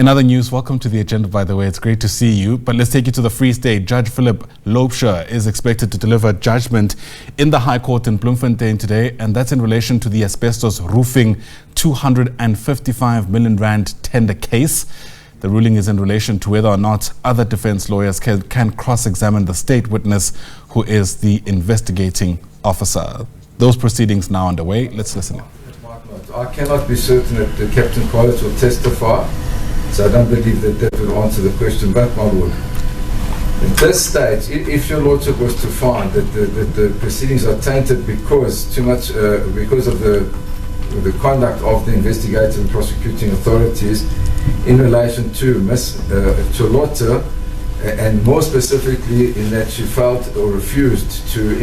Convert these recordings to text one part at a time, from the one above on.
In other news, welcome to the agenda, by the way. It's great to see you. But let's take you to the Free State. Judge Phillip Loubser is expected to deliver judgment in the High Court in Bloemfontein today, and that's in relation to the asbestos roofing 255 million rand tender case. The ruling is in relation to whether or not other defense lawyers can cross-examine the state witness who is the investigating officer. Those proceedings now underway. Let's listen. I cannot be certain that Captain Collins will testify. So I don't believe that will answer the question, but my lord, at this stage, if your lordship was to find that the proceedings are tainted because of the conduct of the investigating and prosecuting authorities in relation to Miss Charlotte, and more specifically in that she failed or refused to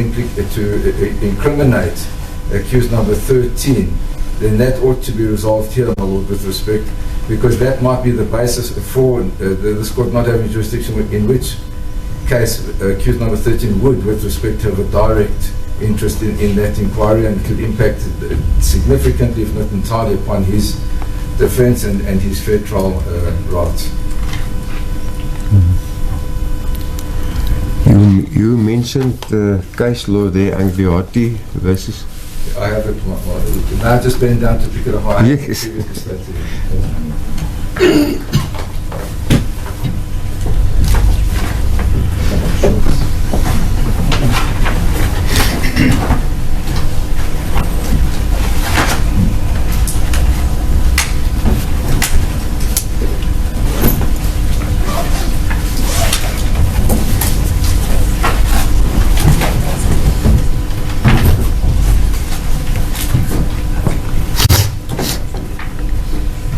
incriminate accused number 13, then that ought to be resolved here, my lord, with respect, because that might be the basis for this court not having jurisdiction, in which case accused number 13 would, with respect, have a direct interest in that inquiry, and could impact significantly, if not entirely, upon his defense and his fair trial rights. You mentioned case law there, Angliati versus... I have it. Now I just bend down to pick it up. Yes.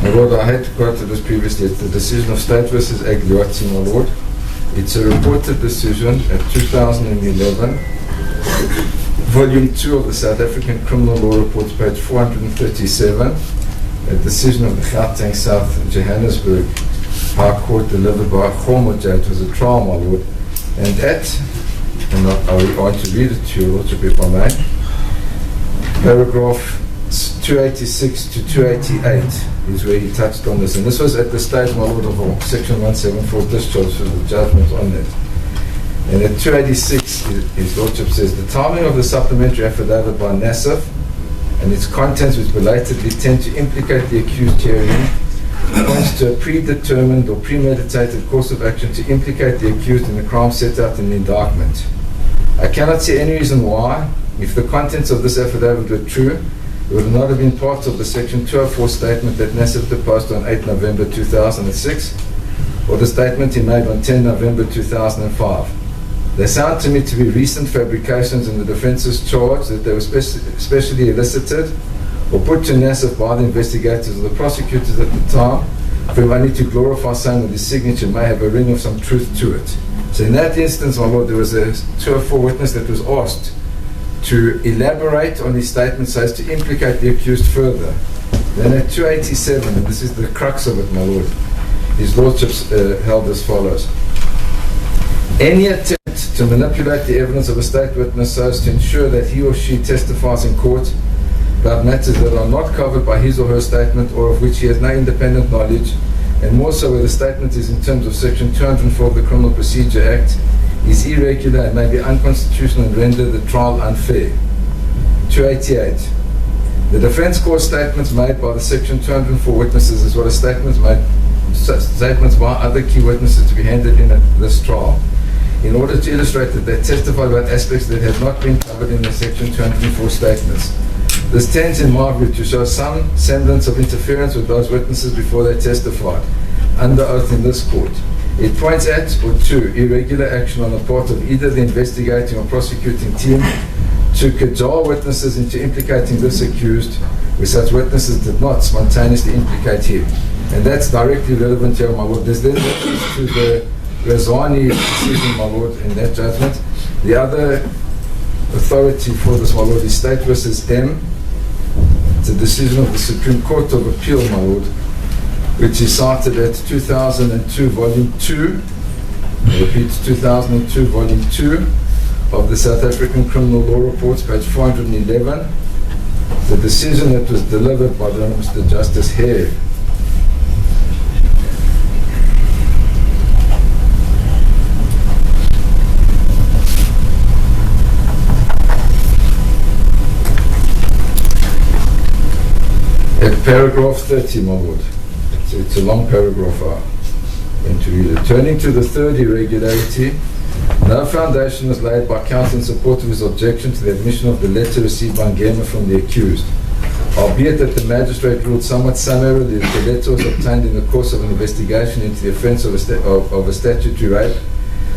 My lord, I had quoted this previously. It's the decision of State versus Agliotti, my lord. It's a reported decision at 2011, volume 2 of the South African Criminal Law Reports, page 437, a decision of the Gauteng South Johannesburg High Court delivered by Khomotja. It was a trial, my lord. And I want to read it to your lordship, if I may. Paragraph 286 to 288 is where he touched on this, and this was at the stage, my lord, of section 174 discharge for the judgment on that. And at 286, his lordship says, the timing of the supplementary affidavit by NASIF and its contents, which belatedly tend to implicate the accused herein, points to a predetermined or premeditated course of action to implicate the accused in the crime set out in the indictment. I cannot see any reason why, if the contents of this affidavit were true, it would not have been part of the Section 204 statement that NASIF deposed on 8 November 2006, or the statement he made on 10 November 2005. They sound to me to be recent fabrications in the defence's charge that they were specially elicited or put to NASIF by the investigators or the prosecutors at the time, for him only to glorify saying that his signature may have a ring of some truth to it. So in that instance, my lord, there was a 204 witness that was asked to elaborate on his statement so as to implicate the accused further. Then at 287, and this is the crux of it, my lord, his lordship held as follows. Any attempt to manipulate the evidence of a state witness so as to ensure that he or she testifies in court about matters that are not covered by his or her statement, or of which he has no independent knowledge, and more so where the statement is in terms of Section 204 of the Criminal Procedure Act, is irregular and may be unconstitutional and render the trial unfair. 288. The defense court statements made by the Section 204 witnesses, as well as statements by other key witnesses to be handed in at this trial, in order to illustrate that they testify about aspects that have not been covered in the Section 204 statements. This tends, in my view, to show some semblance of interference with those witnesses before they testified, under oath in this court. It points at or to irregular action on the part of either the investigating or prosecuting team to cajole witnesses into implicating this accused, where such witnesses did not spontaneously implicate him. And that's directly relevant here, my lord. There's reference to the Razani decision, my lord, in that judgment. The other authority for this, my lord, is State versus M. It's a decision of the Supreme Court of Appeal, my lord, which is cited at 2002, volume 2, I repeat, 2002, volume 2 of the South African Criminal Law Reports, page 411. The decision that was delivered by the Mr. Justice Hare At paragraph 30, my lord. It's a long paragraph. I'm going to read it. Turning to the third irregularity, no foundation was laid by counsel in support of his objection to the admission of the letter received by Ngema from the accused. Albeit that the magistrate ruled somewhat summarily that the letter was obtained in the course of an investigation into the offence of a statutory rape,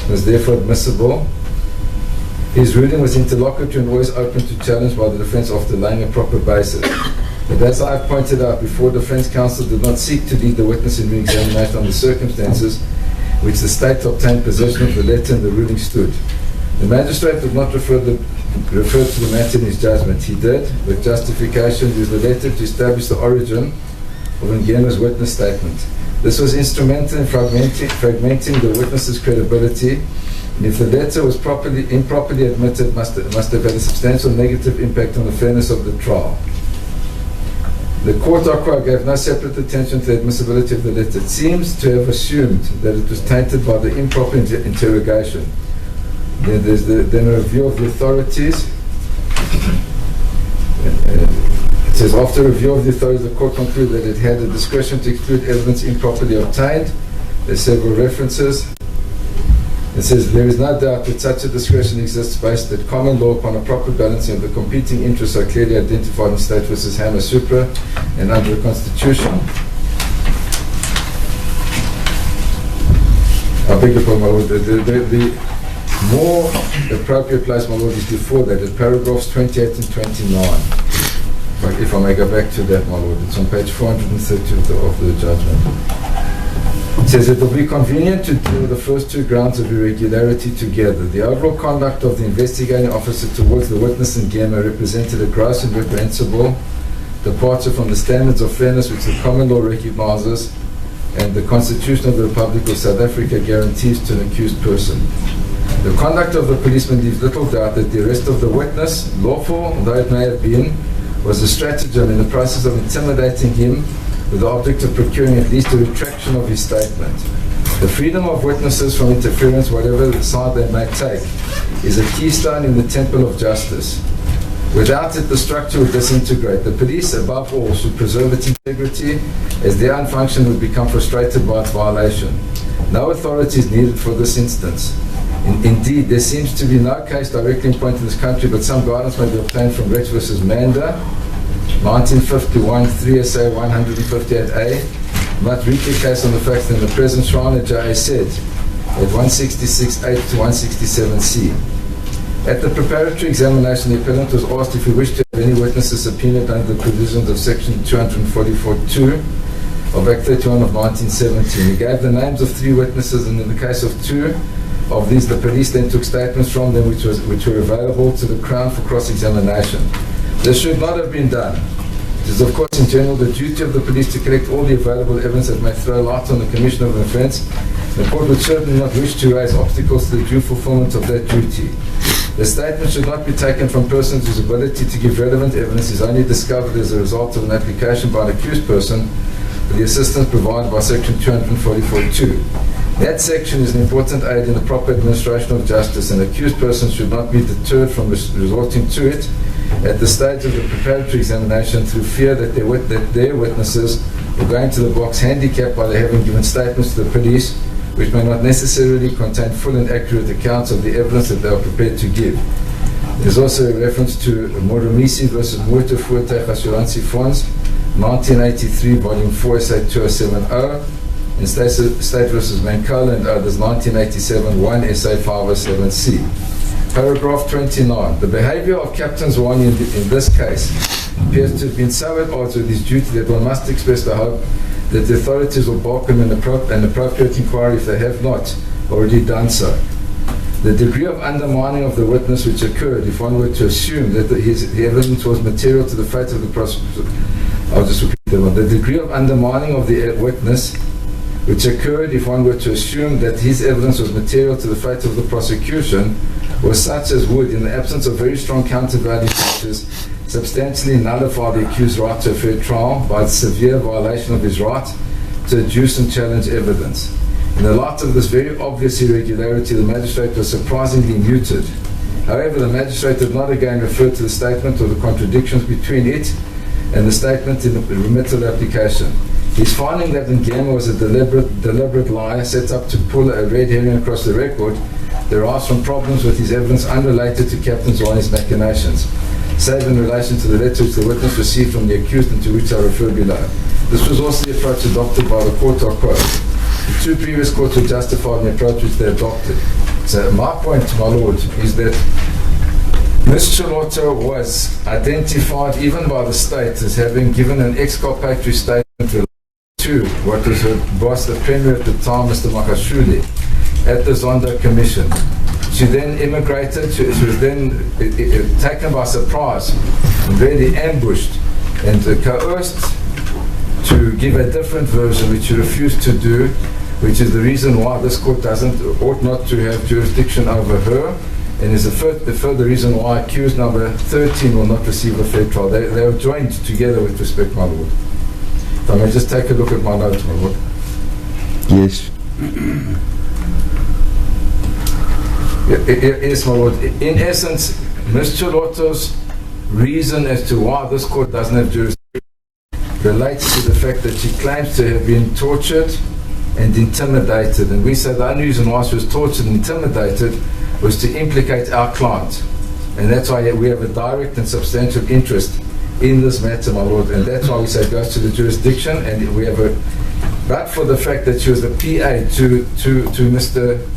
was therefore admissible. His ruling was interlocutory and always open to challenge by the defence after laying a proper basis. But as I have pointed out before, defence counsel did not seek to lead the witness in re-examination on the circumstances which the state obtained possession of the letter and the ruling stood. The magistrate did not refer to the matter in his judgment. He did, with justification, use the letter to establish the origin of Ngema's witness statement. This was instrumental in fragmenting the witness's credibility, and if the letter was improperly admitted, must have had a substantial negative impact on the fairness of the trial. The court gave no separate attention to the admissibility of the letter. It seems to have assumed that it was tainted by the improper interrogation. Then there's then a review of the authorities. It says, after review of the authorities, the court concluded that it had the discretion to exclude evidence improperly obtained. There's several references. It says, there is no doubt that such a discretion exists based at common law upon a proper balancing of the competing interests are clearly identified in State v. Hammer Supra and under the Constitution. I beg your pardon, my lord. The more appropriate place, my lord, is before that, at paragraphs 28 and 29. If I may go back to that, my lord. It's on page 430 of the judgment. It says it will be convenient to deal with the first two grounds of irregularity together. The overall conduct of the investigating officer towards the witness in Ngema represented a gross and reprehensible departure from the standards of fairness which the common law recognizes and the Constitution of the Republic of South Africa guarantees to an accused person. The conduct of the policeman leaves little doubt that the arrest of the witness, lawful though it may have been, was a stratagem in the process of intimidating him with the object of procuring at least a retraction of his statement. The freedom of witnesses from interference, whatever the side they may take, is a keystone in the temple of justice. Without it, the structure would disintegrate. The police, above all, should preserve its integrity, as their own function would become frustrated by its violation. No authority is needed for this instance. Indeed, there seems to be no case directly in point in this country, but some guidance may be obtained from Rex v. Manda, 1951, 3SA 158A, might reach a case on the fact that in the present Shrine J.A. said at 166.8 to 167C. At the preparatory examination, the appellant was asked if he wished to have any witnesses subpoenaed under the provisions of section 244.2 of Act 31 of 1917. He gave the names of 3 witnesses, and in the case of 2 of these, the police then took statements from them which were available to the Crown for cross-examination. This should not have been done. It is, of course, in general the duty of the police to collect all the available evidence that may throw light on the commission of an offence. The court would certainly not wish to raise obstacles to the due fulfilment of that duty. The statement should not be taken from persons whose ability to give relevant evidence is only discovered as a result of an application by an accused person for the assistance provided by section 244.2. That section is an important aid in the proper administration of justice, and accused persons should not be deterred from resorting to it at the stage of the preparatory examination through fear that their witnesses will go into the box handicapped by their having given statements to the police which may not necessarily contain full and accurate accounts of the evidence that they are prepared to give. There's also a reference to Moromisi versus Motor Voertuig Assuransie Fonds, 1983, Volume 4, SA 2070, and State versus Mankola and others, 1987, 1 SA 507C. Paragraph 29. The behavior of Captain Zwane in this case appears to have been so at odds with his duty that one must express the hope that the authorities will welcome an appropriate inquiry if they have not already done so. The degree of undermining of the witness which occurred, if one were to assume that the evidence was material to the fate of the prosecution, I'll just repeat that one. The degree of undermining of the witness which occurred, if one were to assume that his evidence was material to the fate of the prosecution, was such as would, in the absence of very strong countervailing factors, substantially nullify the accused's right to a fair trial by its severe violation of his right to adduce and challenge evidence. In the light of this very obvious irregularity, the magistrate was surprisingly muted. However, the magistrate did not again refer to the statement or the contradictions between it and the statement in the remittal application. His finding that Ngema was a deliberate liar set up to pull a red herring across the record derives from problems with his evidence unrelated to Captain Zwane's machinations, save in relation to the letter which the witness received from the accused and to which I refer below. This was also the approach adopted by the court, I quote. The two previous courts were justified in the approach which they adopted. So my point, my lord, is that Ms. Charlotta was identified even by the state as having given an exculpatory statement related to what was her boss, the Premier at the time, Mr. Makashule, at the Zondo Commission. She then immigrated, she was then taken by surprise and really ambushed and coerced to give a different version, which she refused to do, which is the reason why this court ought not to have jurisdiction over her, and is the further reason why accused number 13 will not receive a fair trial. They are joined together with respect, my lord. If I may just take a look at my notes, my lord. Yes. Yes, my lord. In essence, Ms. Charlotta's reason as to why this court doesn't have jurisdiction relates to the fact that she claims to have been tortured and intimidated. And we say the only reason why she was tortured and intimidated was to implicate our client. And that's why we have a direct and substantial interest in this matter, my lord. And that's why we say it goes to the jurisdiction. And we have but for the fact that she was the PA to Mr.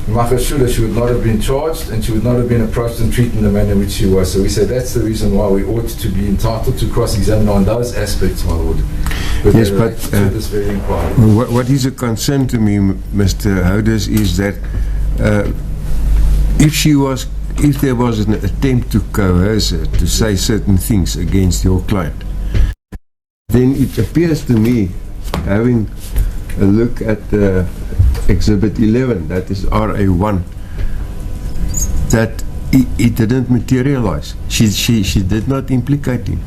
Makashule, she would not have been charged and she would not have been approached and treated in the manner in which she was. So we say that's the reason why we ought to be entitled to cross-examine on those aspects, my lord. Yes, but this very inquiry. What is a concern to me, Mr. Houders, is that if there was an attempt to coerce her to say certain things against your client, then it appears to me, having a look at Exhibit 11, that is RA1, that it didn't materialize. She did not implicate him.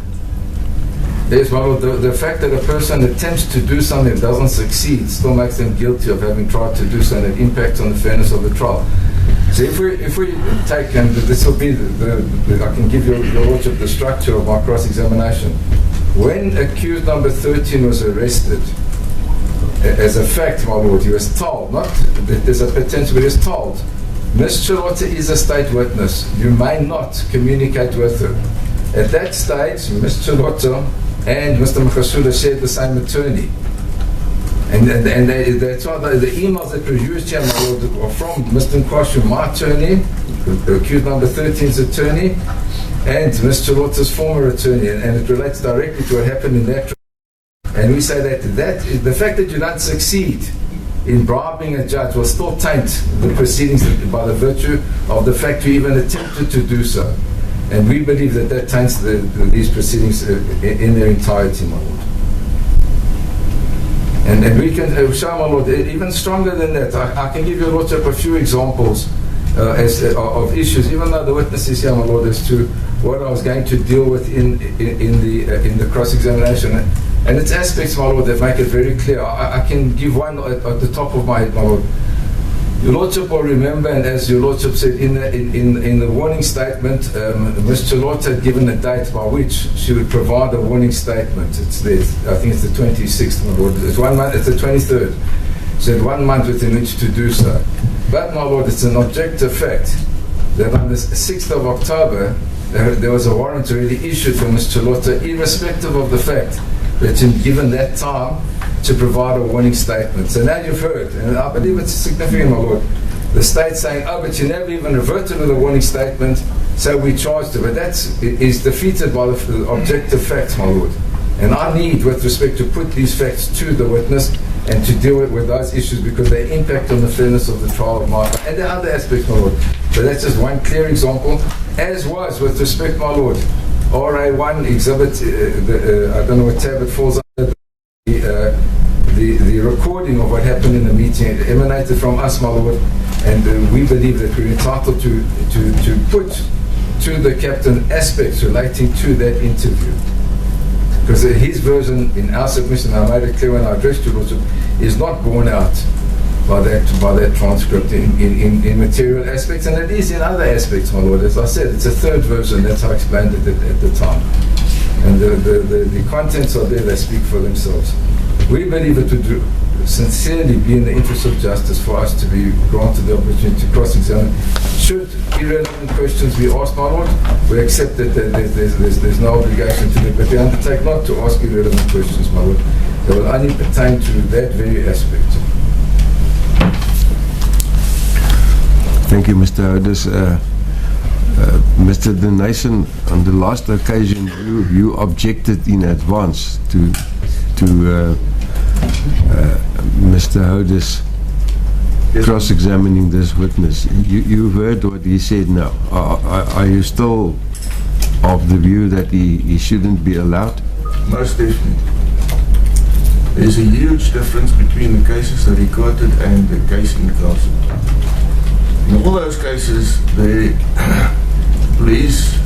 Yes, well, the fact that a person attempts to do something and doesn't succeed still makes them guilty of having tried to do so, and it impacts on the fairness of the trial. So if we take, and this will be I can give your lordship the structure of my cross-examination. When accused number 13 was arrested, as a fact, my lord, he was told, not that there's a potential, but he was told, Ms. Charlotta is a state witness. You may not communicate with her. At that stage, Ms. Charlotta and Mr. Makashule shared the same attorney. And that's why the emails that were used here, my lord, were from Mr. Nkwashu, my attorney, the accused number 13's attorney, and Ms. Charlotta's former attorney. And it relates directly to what happened in that. And we say that the fact that you don't succeed in bribing a judge will still taint the proceedings by the virtue of the fact you even attempted to do so. And we believe that taints these proceedings in their entirety, my lord. And we can show, my lord, even stronger than that. I can give your lordship a few examples of issues, even though the witness is here, my lord, as to what I was going to deal with in the cross-examination. And it's aspects, my lord, that make it very clear. I can give one at the top of my head, my lord. Your lordship will remember, and as your lordship said in the warning statement, Ms. Charlotta had given a date by which she would provide a warning statement. It's there. I think it's the 26th, my lord. It's 1 month. It's the 23rd. She had 1 month within which to do so. But, my lord, it's an objective fact that on the 6th of October, there was a warrant already issued for Ms. Charlotta, irrespective of the fact that she'd given that time to provide a warning statement. So now you've heard, and I believe it's significant, my lord, the state saying, oh, but you never even reverted with a warning statement, so we charged her. But that is defeated by the objective facts, my lord. And I need, with respect, to put these facts to the witness and to deal with those issues because they impact on the fairness of the trial of my client. And there are other aspects, my lord. But that's just one clear example, as was, with respect, my lord, RA1 exhibit, I don't know what tab it falls under, the recording of what happened in the meeting. It emanated from us, my lord, and we believe that we're entitled to put to the captain aspects relating to that interview. Because his version in our submission, I made it clear when I addressed you, lordship, is not borne out by that transcript in material aspects, and it is in other aspects, my lord. As I said, it's a third version. That's how I explained it at the time. And the contents are there, they speak for themselves. We believe it would sincerely be in the interest of justice for us to be granted the opportunity to cross-examine. Should irrelevant questions be asked, my lord, we accept that there's no obligation to do, but we undertake not to ask irrelevant questions, my lord. They will only pertain to that very aspect. Thank you, Mr. Houders. Mr. Denison, on the last occasion, you objected in advance to Mr. Houders cross-examining this witness. You've heard what he said now. Are you still of the view that he shouldn't be allowed? Most definitely. There's a huge difference between the cases that he quoted and the case in council. In all those cases, the police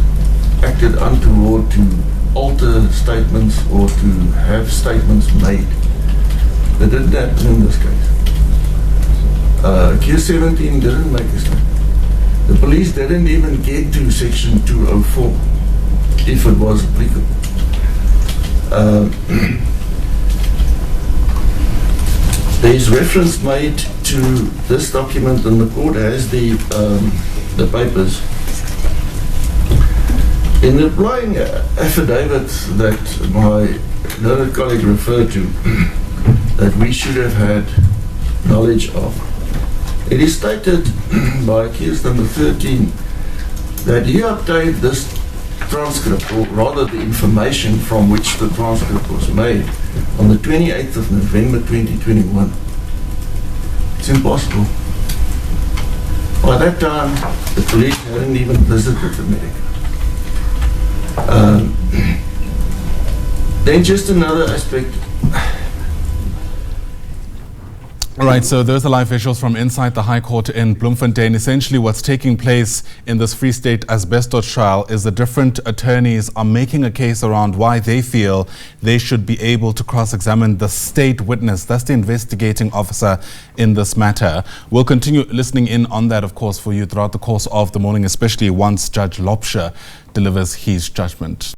acted untoward to alter statements or to have statements made. That didn't happen in this case. Q17 didn't make a statement. The police didn't even get to section 204, if it was applicable. There's reference made to this document, and the court has the papers. In the replying affidavit that my learned colleague referred to, that we should have had knowledge of, it is stated by accused number 13 that he obtained this transcript, or rather the information from which the transcript was made, on the 28th of November 2021. It's impossible. By that time, the police hadn't even visited the medic. Then just another aspect. All right, so those are live visuals from inside the High Court in Bloemfontein. Essentially, what's taking place in this Free State asbestos trial is the different attorneys are making a case around why they feel they should be able to cross-examine the state witness. That's the investigating officer in this matter. We'll continue listening in on that, of course, for you throughout the course of the morning, especially once Judge Loubser delivers his judgment.